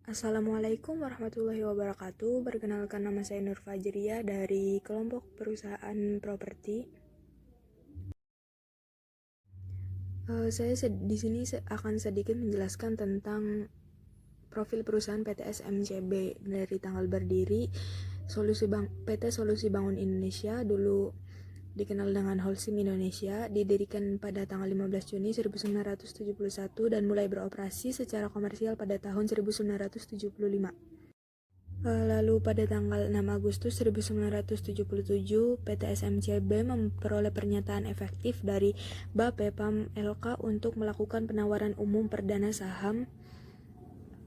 Assalamualaikum warahmatullahi wabarakatuh. Perkenalkan, nama saya Nur Fajriya dari kelompok perusahaan properti. Saya di sini akan sedikit menjelaskan tentang profil perusahaan PT SMCB dari tanggal berdiri. PT Solusi Bangun Indonesia, dulu dikenal dengan Holcim Indonesia, didirikan pada tanggal 15 Juni 1971 dan mulai beroperasi secara komersial pada tahun 1975. Lalu pada tanggal 6 Agustus 1977, PT SMCB memperoleh pernyataan efektif dari Bapepam LK untuk melakukan penawaran umum perdana saham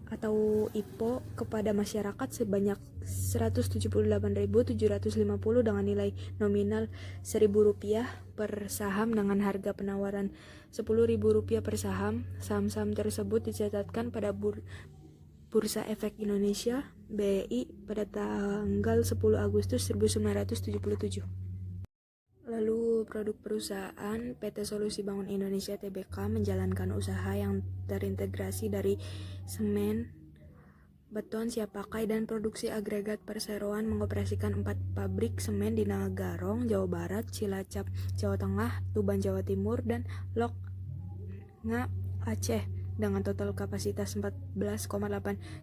atau IPO kepada masyarakat sebanyak 178.750 dengan nilai nominal Rp1.000 per saham dengan harga penawaran Rp10.000 per saham. Saham-saham tersebut dicatatkan pada Bursa Efek Indonesia (BEI) pada tanggal 10 Agustus 1977. Lalu produk perusahaan PT Solusi Bangun Indonesia Tbk menjalankan usaha yang terintegrasi dari semen, beton siap pakai, dan produksi agregat perseroan, mengoperasikan 4 pabrik semen di Nagarong, Jawa Barat, Cilacap, Jawa Tengah, Tuban, Jawa Timur, dan Loknga, Aceh, dengan total kapasitas 14,8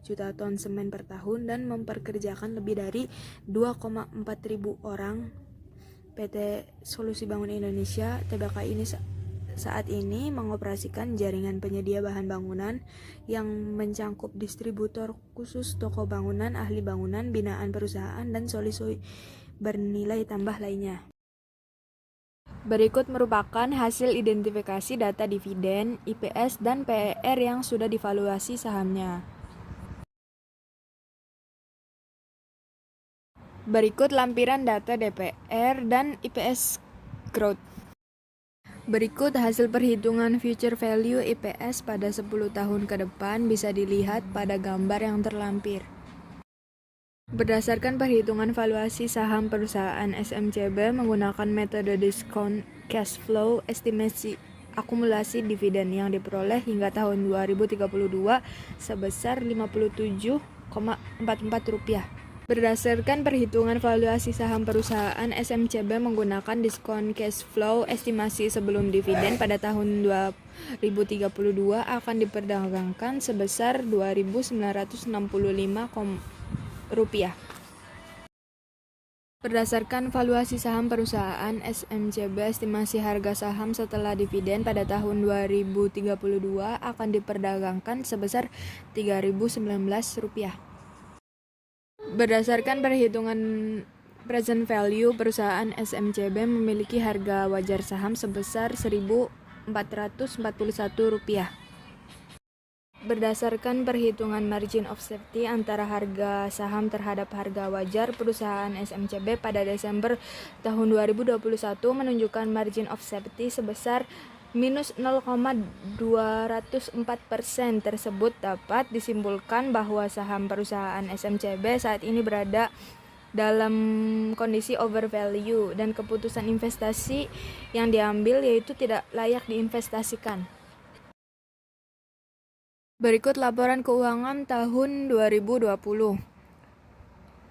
juta ton semen per tahun dan memperkerjakan lebih dari 2,4 ribu orang. PT Solusi Bangun Indonesia Tbk ini saat ini mengoperasikan jaringan penyedia bahan bangunan yang mencangkup distributor khusus, toko bangunan, ahli bangunan, binaan perusahaan, dan solusi bernilai tambah lainnya. Berikut merupakan hasil identifikasi data dividen, IPS, dan PER yang sudah divaluasi sahamnya. Berikut lampiran data DPR dan IPS growth. Berikut hasil perhitungan future value IPS pada 10 tahun ke depan bisa dilihat pada gambar yang terlampir. Berdasarkan perhitungan valuasi saham perusahaan SMCB menggunakan metode discount cash flow, estimasi akumulasi dividen yang diperoleh hingga tahun 2032 sebesar Rp57,44. Berdasarkan perhitungan valuasi saham perusahaan SMCB menggunakan diskon cash flow, estimasi sebelum dividen pada tahun 2032 akan diperdagangkan sebesar Rp2.965. Berdasarkan valuasi saham perusahaan SMCB, estimasi harga saham setelah dividen pada tahun 2032 akan diperdagangkan sebesar Rp3.019. Berdasarkan perhitungan present value, perusahaan SMCB memiliki harga wajar saham sebesar Rp1.441. Berdasarkan perhitungan margin of safety antara harga saham terhadap harga wajar, perusahaan SMCB pada Desember tahun 2021 menunjukkan margin of safety sebesar minus 0,204%. Tersebut dapat disimpulkan bahwa saham perusahaan SMCB saat ini berada dalam kondisi overvalue dan keputusan investasi yang diambil yaitu tidak layak diinvestasikan. Berikut laporan keuangan tahun 2020.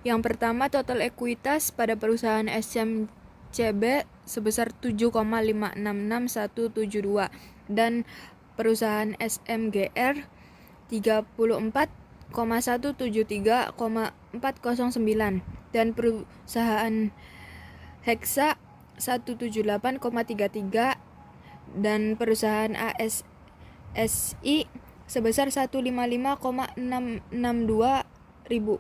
Yang pertama, total ekuitas pada perusahaan SMCB sebesar 7,566172 dan perusahaan SMGR 34,173,409 dan perusahaan Hexa 178,33 dan perusahaan ASSI sebesar 155,662 ribu.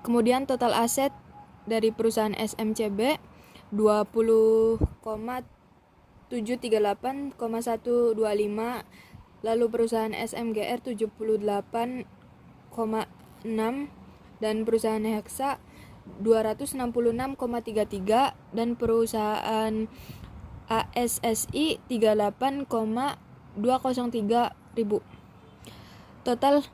Kemudian total aset dari perusahaan SMCB 20,738,125, lalu perusahaan SMGR 78,6 dan perusahaan Hexa 266,33 dan perusahaan ASSI 38,203 ribu. Total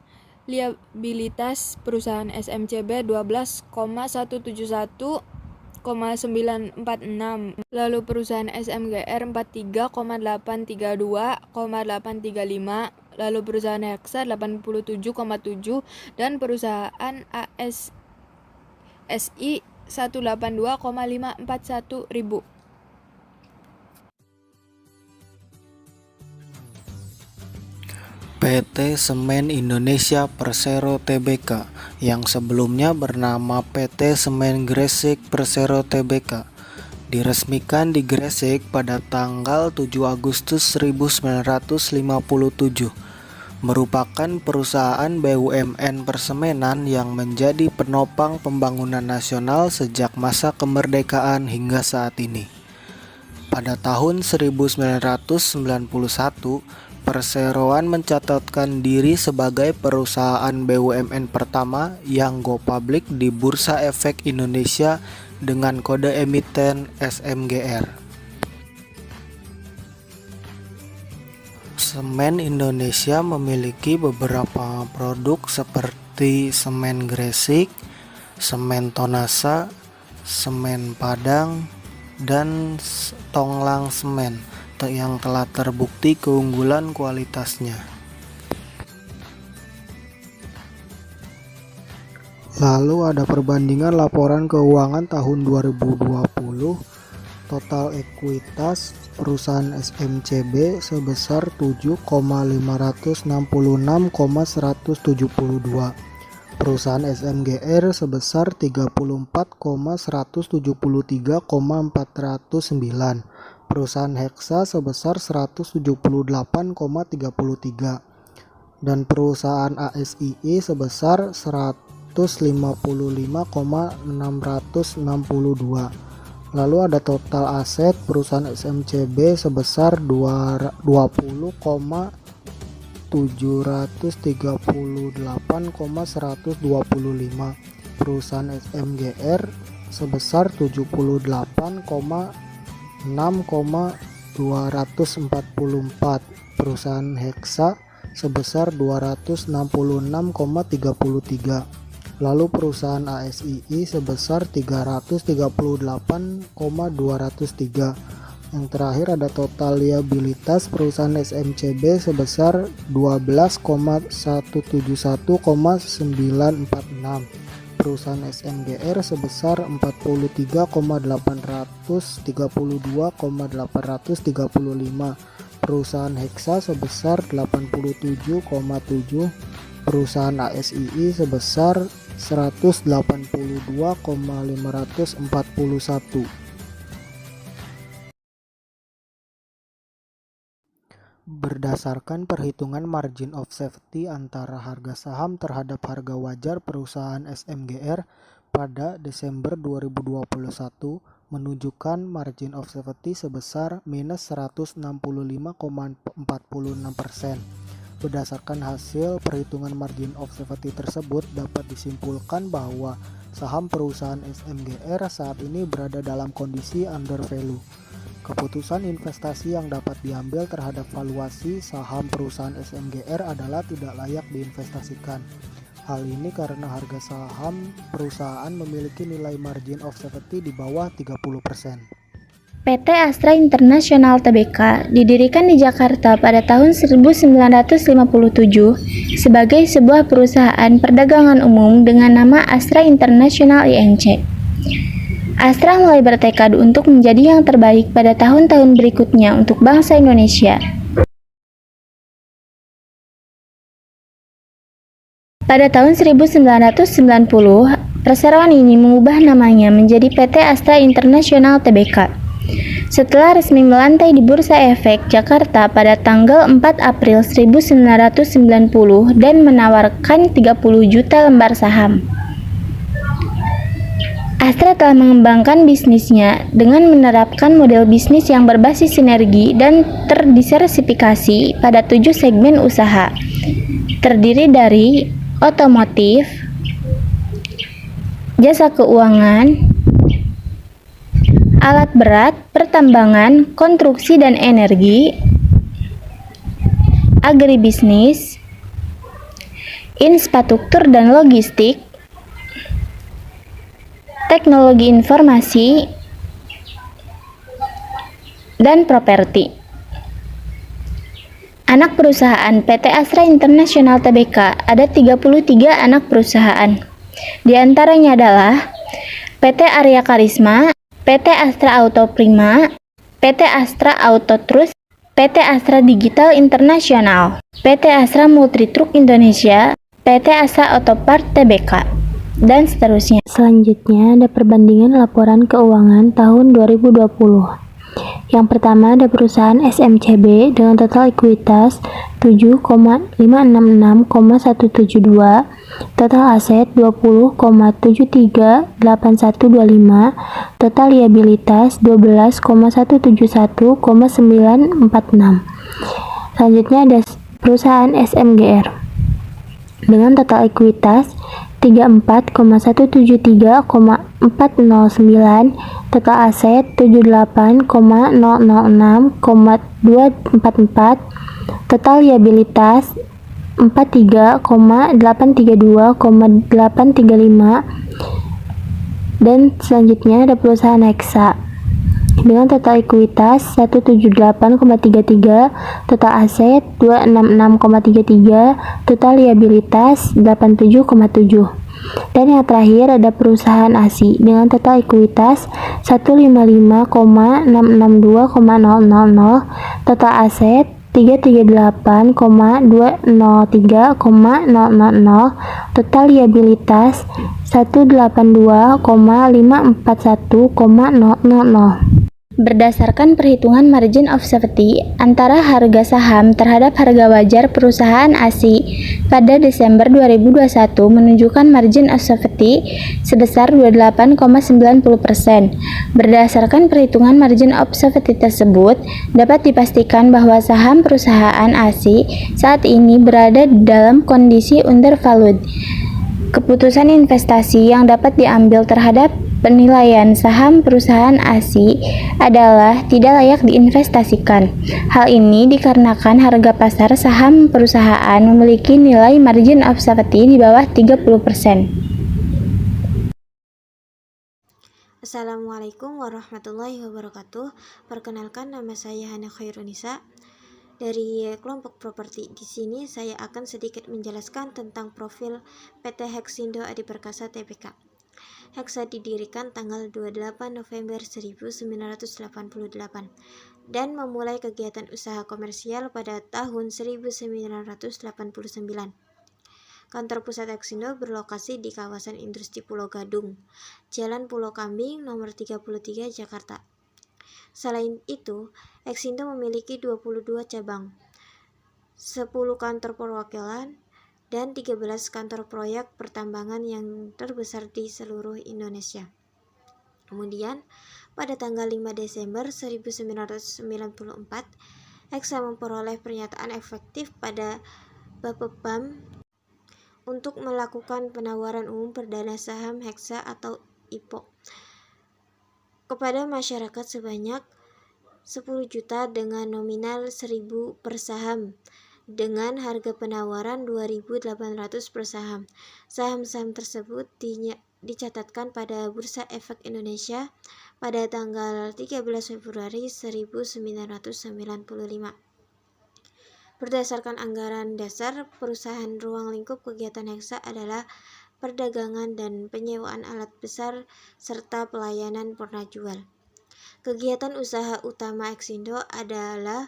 liabilitas perusahaan SMCB 12,171,946, lalu perusahaan SMGR 43,832,835, lalu perusahaan Hexa 87,7 dan perusahaan ASI 182,541 ribu. PT Semen Indonesia Persero Tbk yang sebelumnya bernama PT Semen Gresik Persero Tbk diresmikan di Gresik pada tanggal 7 Agustus 1957, merupakan perusahaan BUMN persemenan yang menjadi penopang pembangunan nasional sejak masa kemerdekaan hingga saat ini. Pada tahun 1991, Perseroan mencatatkan diri sebagai perusahaan BUMN pertama yang go public di Bursa Efek Indonesia dengan kode emiten SMGR. Semen Indonesia memiliki beberapa produk seperti semen Gresik, semen Tonasa, semen Padang, dan Tonglang Semen yang telah terbukti keunggulan kualitasnya. Lalu ada perbandingan laporan keuangan tahun 2020. Total ekuitas perusahaan SMCB sebesar 7,566,172. Perusahaan SMGR sebesar 34,173,409. Perusahaan Hexa sebesar 178,33 dan perusahaan ASII sebesar 155,662. Lalu ada total aset perusahaan SMCB sebesar 20,738,125. Perusahaan SMGR sebesar 78,6,244. Perusahaan Hexa sebesar 266,33. Lalu perusahaan ASII sebesar 338,203. Yang terakhir ada total liabilitas perusahaan SMCB sebesar 12,171,946. Perusahaan SMGR sebesar 43,832,835. Perusahaan Hexa sebesar 87,7. Perusahaan ASII sebesar 182,541. Berdasarkan perhitungan margin of safety antara harga saham terhadap harga wajar perusahaan SMGR pada Desember 2021 menunjukkan margin of safety sebesar minus 165,46%. Berdasarkan hasil perhitungan margin of safety tersebut, dapat disimpulkan bahwa saham perusahaan SMGR saat ini berada dalam kondisi under value. Keputusan investasi yang dapat diambil terhadap valuasi saham perusahaan SMGR adalah tidak layak diinvestasikan. Hal ini karena harga saham perusahaan memiliki nilai margin of safety di bawah 30%. PT Astra International Tbk didirikan di Jakarta pada tahun 1957 sebagai sebuah perusahaan perdagangan umum dengan nama Astra International Inc. Astra mulai bertekad untuk menjadi yang terbaik pada tahun-tahun berikutnya untuk bangsa Indonesia. Pada tahun 1990, perseroan ini mengubah namanya menjadi PT Astra International Tbk. Setelah resmi melantai di Bursa Efek Jakarta pada tanggal 4 April 1990 dan menawarkan 30 juta lembar saham. Astra telah mengembangkan bisnisnya dengan menerapkan model bisnis yang berbasis sinergi dan terdiversifikasi pada 7 segmen usaha, terdiri dari otomotif, jasa keuangan, alat berat, pertambangan, konstruksi dan energi, agribisnis, infrastruktur dan logistik, teknologi informasi, dan properti. Anak perusahaan PT Astra International Tbk ada 33 anak perusahaan. Di antaranya adalah PT Arya Karisma, PT Astra Auto Prima, PT Astra Auto Trust, PT Astra Digital Internasional, PT Astra Multitruk Indonesia, PT Astra Autopart Tbk, dan seterusnya. Selanjutnya ada perbandingan laporan keuangan tahun 2020. Yang pertama ada perusahaan SMCB dengan total ekuitas 7,566,172, total aset 20,738125, total liabilitas 12,171,946. Selanjutnya ada perusahaan SMGR dengan total ekuitas 34,173,409, total aset 78,006,244, total liabilitas 43,832,835, dan selanjutnya ada perusahaan Hexa dengan total ekuitas 178,33, total aset 266,33, total liabilitas 87,7. Dan yang terakhir ada perusahaan ASI dengan total ekuitas 155,662,000, total aset 338,203,000, total liabilitas 182,541,000. Berdasarkan perhitungan margin of safety antara harga saham terhadap harga wajar perusahaan ASI pada Desember 2021 menunjukkan margin of safety sebesar 28,90%. Berdasarkan perhitungan margin of safety tersebut, dapat dipastikan bahwa saham perusahaan ASI saat ini berada dalam kondisi undervalued. Keputusan investasi yang dapat diambil terhadap penilaian saham perusahaan ASI adalah tidak layak diinvestasikan. Hal ini dikarenakan harga pasar saham perusahaan memiliki nilai margin of safety di bawah 30%. Assalamualaikum warahmatullahi wabarakatuh. Perkenalkan, nama saya Hana Khairunisa dari kelompok properti. Di sini saya akan sedikit menjelaskan tentang profil PT Hexindo Adi Perkasa Tbk. Hexa didirikan tanggal 28 November 1988 dan memulai kegiatan usaha komersial pada tahun 1989. Kantor pusat Hexindo berlokasi di kawasan industri Pulau Gadung, Jalan Pulau Kambing nomor 33 Jakarta. Selain itu, Hexindo memiliki 22 cabang, 10 kantor perwakilan, dan 13 kantor proyek pertambangan yang terbesar di seluruh Indonesia. Kemudian, pada tanggal 5 Desember 1994, Hexa memperoleh pernyataan efektif pada Bapepam untuk melakukan penawaran umum perdana saham Hexa atau IPO kepada masyarakat sebanyak 10 juta dengan nominal 1.000 per saham dengan harga penawaran 2.800 per saham. Saham-saham tersebut dicatatkan pada Bursa Efek Indonesia pada tanggal 13 Februari 1995. Berdasarkan anggaran dasar perusahaan, ruang lingkup kegiatan Hexa adalah perdagangan dan penyewaan alat besar serta pelayanan purna jual. Kegiatan usaha utama Hexindo adalah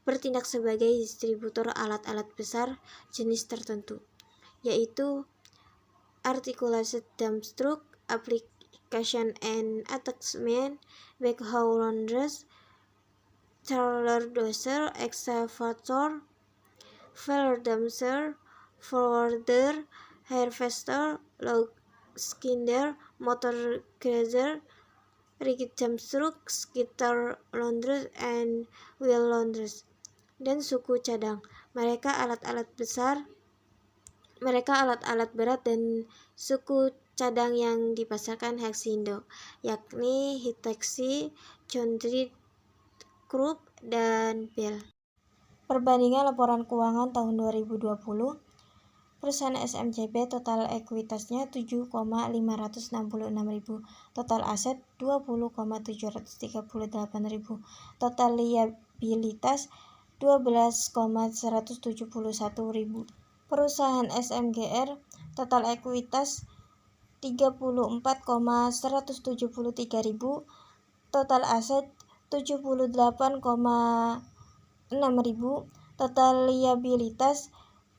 bertindak sebagai distributor alat-alat besar jenis tertentu, yaitu articulated dump truck, application and attachment, backhoe loaders, trailer dozer, excavator, filler dumper, forwarder, harvester, log skinner, motor grader, rigid dump truck, skidder loaders, and wheel loaders, dan suku cadang. Mereka alat-alat berat dan suku cadang yang dipasarkan Hexindo, yakni Hitachi, John Deere, Krupp, dan Bell. Perbandingan laporan keuangan tahun 2020. Perusahaan SMCB total ekuitasnya 7,566.000, total aset 20,738.000, total liabilitas 12,171.000. Perusahaan SMGR total ekuitas 34,173.000, total aset 78,6.000, total liabilitas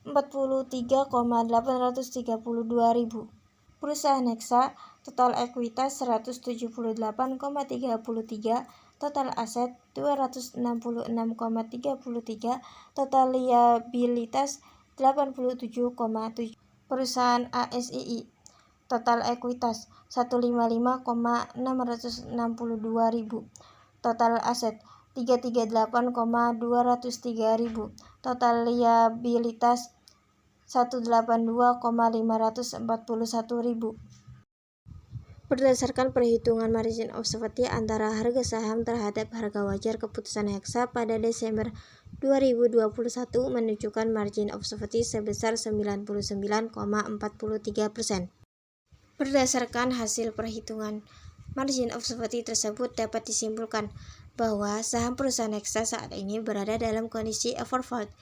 43,832.000. Perusahaan Hexa total ekuitas 178,33, total aset 266,33, total liabilitas 87,7. Perusahaan ASII total ekuitas 155,662.000, total aset 338,203.000, total liabilitas 182,541.000. Berdasarkan perhitungan margin of safety antara harga saham terhadap harga wajar, keputusan Hexa pada Desember 2021 menunjukkan margin of safety sebesar 99,43%. Berdasarkan hasil perhitungan margin of safety tersebut, dapat disimpulkan bahwa saham perusahaan Hexa saat ini berada dalam kondisi overvalued.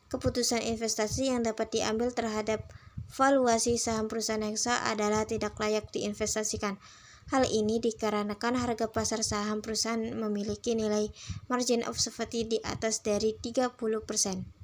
Keputusan investasi yang dapat diambil terhadap valuasi saham perusahaan Hexa adalah tidak layak diinvestasikan. Hal ini dikarenakan harga pasar saham perusahaan memiliki nilai margin of safety di atas dari 30%.